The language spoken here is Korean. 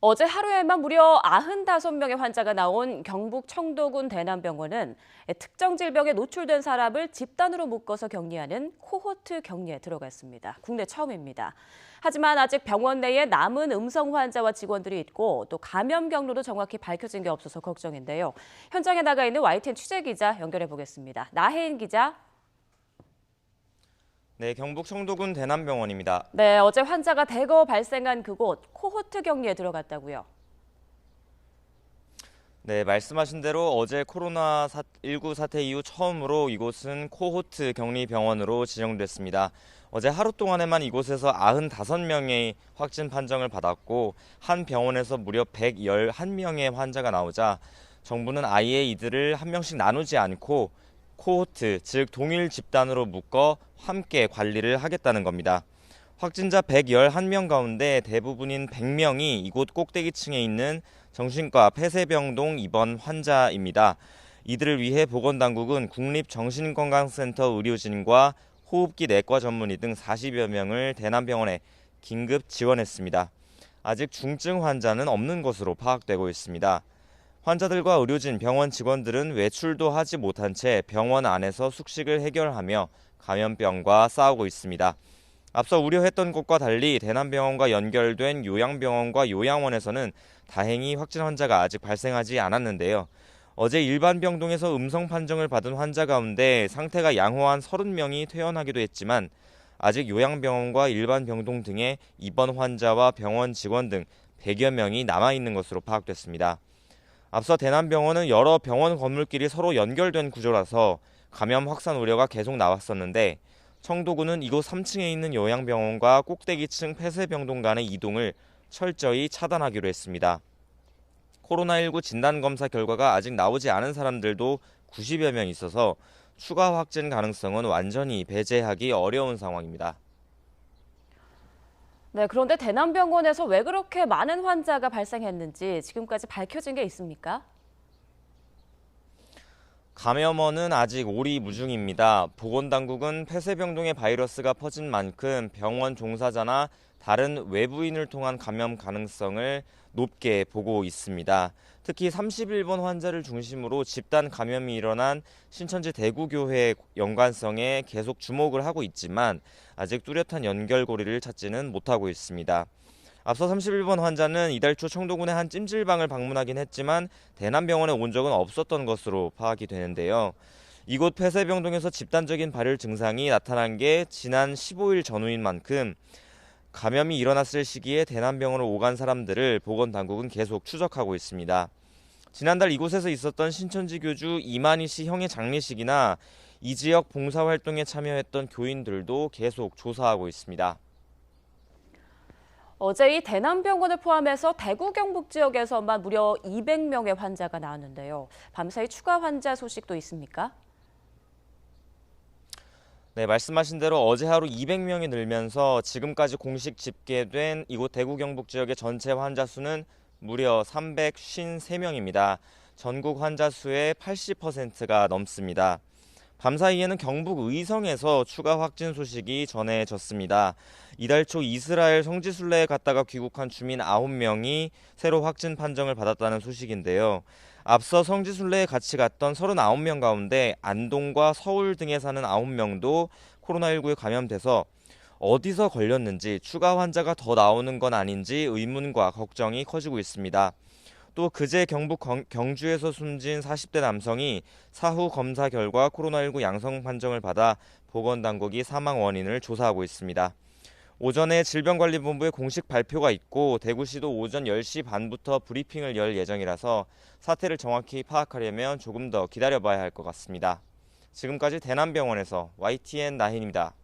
어제 하루에만 무려 95명의 환자가 나온 경북 청도군 대남병원은 특정 질병에 노출된 사람을 집단으로 묶어서 격리하는 코호트 격리에 들어갔습니다. 국내 처음입니다. 하지만 아직 병원 내에 남은 음성 환자와 직원들이 있고 또 감염 경로도 정확히 밝혀진 게 없어서 걱정인데요. 현장에 나가 있는 YTN 취재기자 연결해 보겠습니다. 나혜인 기자. 네, 경북 청도군 대남병원입니다. 네, 어제 환자가 대거 발생한 그곳 코호트 격리에 들어갔다고요. 네, 말씀하신 대로 어제 코로나19 사태 이후 처음으로 이곳은 코호트 격리병원으로 지정됐습니다. 어제 하루 동안에만 이곳에서 95명의 확진 판정을 받았고 한 병원에서 무려 111명의 환자가 나오자 정부는 아예 이들을 한 명씩 나누지 않고 코호트, 즉 동일 집단으로 묶어 함께 관리를 하겠다는 겁니다. 확진자 111명 가운데 대부분인 100명이 이곳 꼭대기층에 있는 정신과 폐쇄병동 입원 환자입니다. 이들을 위해 보건당국은 국립정신건강센터 의료진과 호흡기 내과 전문의 등 40여 명을 대남병원에 긴급 지원했습니다. 아직 중증 환자는 없는 것으로 파악되고 있습니다. 환자들과 의료진, 병원 직원들은 외출도 하지 못한 채 병원 안에서 숙식을 해결하며 감염병과 싸우고 있습니다. 앞서 우려했던 것과 달리 대남병원과 연결된 요양병원과 요양원에서는 다행히 확진 환자가 아직 발생하지 않았는데요. 어제 일반 병동에서 음성 판정을 받은 환자 가운데 상태가 양호한 30명이 퇴원하기도 했지만 아직 요양병원과 일반 병동 등의 입원 환자와 병원 직원 등 100여 명이 남아있는 것으로 파악됐습니다. 앞서 대남병원은 여러 병원 건물끼리 서로 연결된 구조라서 감염 확산 우려가 계속 나왔었는데 청도군은 이곳 3층에 있는 요양병원과 꼭대기층 폐쇄병동 간의 이동을 철저히 차단하기로 했습니다. 코로나19 진단검사 결과가 아직 나오지 않은 사람들도 90여 명 있어서 추가 확진 가능성은 완전히 배제하기 어려운 상황입니다. 네, 그런데 대남병원에서 왜 그렇게 많은 환자가 발생했는지 지금까지 밝혀진 게 있습니까? 감염원은 아직 오리무중입니다. 보건당국은 폐쇄병동의 바이러스가 퍼진 만큼 병원 종사자나 다른 외부인을 통한 감염 가능성을 높게 보고 있습니다. 특히 31번 환자를 중심으로 집단 감염이 일어난 신천지 대구교회 연관성에 계속 주목을 하고 있지만 아직 뚜렷한 연결고리를 찾지는 못하고 있습니다. 앞서 31번 환자는 이달 초 청도군의 한 찜질방을 방문하긴 했지만 대남병원에 온 적은 없었던 것으로 파악이 되는데요. 이곳 폐쇄병동에서 집단적인 발열 증상이 나타난 게 지난 15일 전후인 만큼 감염이 일어났을 시기에 대남병원을 오간 사람들을 보건당국은 계속 추적하고 있습니다. 지난달 이곳에서 있었던 신천지 교주 이만희 씨 형의 장례식이나 이 지역 봉사활동에 참여했던 교인들도 계속 조사하고 있습니다. 어제 이 대남병원을 포함해서 대구 경북 지역에서만 무려 200명의 환자가 나왔는데요. 밤사이 추가 환자 소식도 있습니까? 네, 말씀하신 대로 어제 하루 200명이 늘면서 지금까지 공식 집계된 이곳 대구 경북 지역의 전체 환자 수는 무려 353명입니다. 전국 환자 수의 80%가 넘습니다. 밤사이에는 경북 의성에서 추가 확진 소식이 전해졌습니다. 이달 초 이스라엘 성지순례에 갔다가 귀국한 주민 9명이 새로 확진 판정을 받았다는 소식인데요. 앞서 성지순례에 같이 갔던 39명 가운데 안동과 서울 등에 사는 9명도 코로나19에 감염돼서 어디서 걸렸는지 추가 환자가 더 나오는 건 아닌지 의문과 걱정이 커지고 있습니다. 또 그제 경북 경주에서 숨진 40대 남성이 사후 검사 결과 코로나19 양성 판정을 받아 보건당국이 사망 원인을 조사하고 있습니다. 오전에 질병관리본부의 공식 발표가 있고 대구시도 오전 10시 반부터 브리핑을 열 예정이라서 사태를 정확히 파악하려면 조금 더 기다려봐야 할 것 같습니다. 지금까지 대남병원에서 YTN 나힌입니다.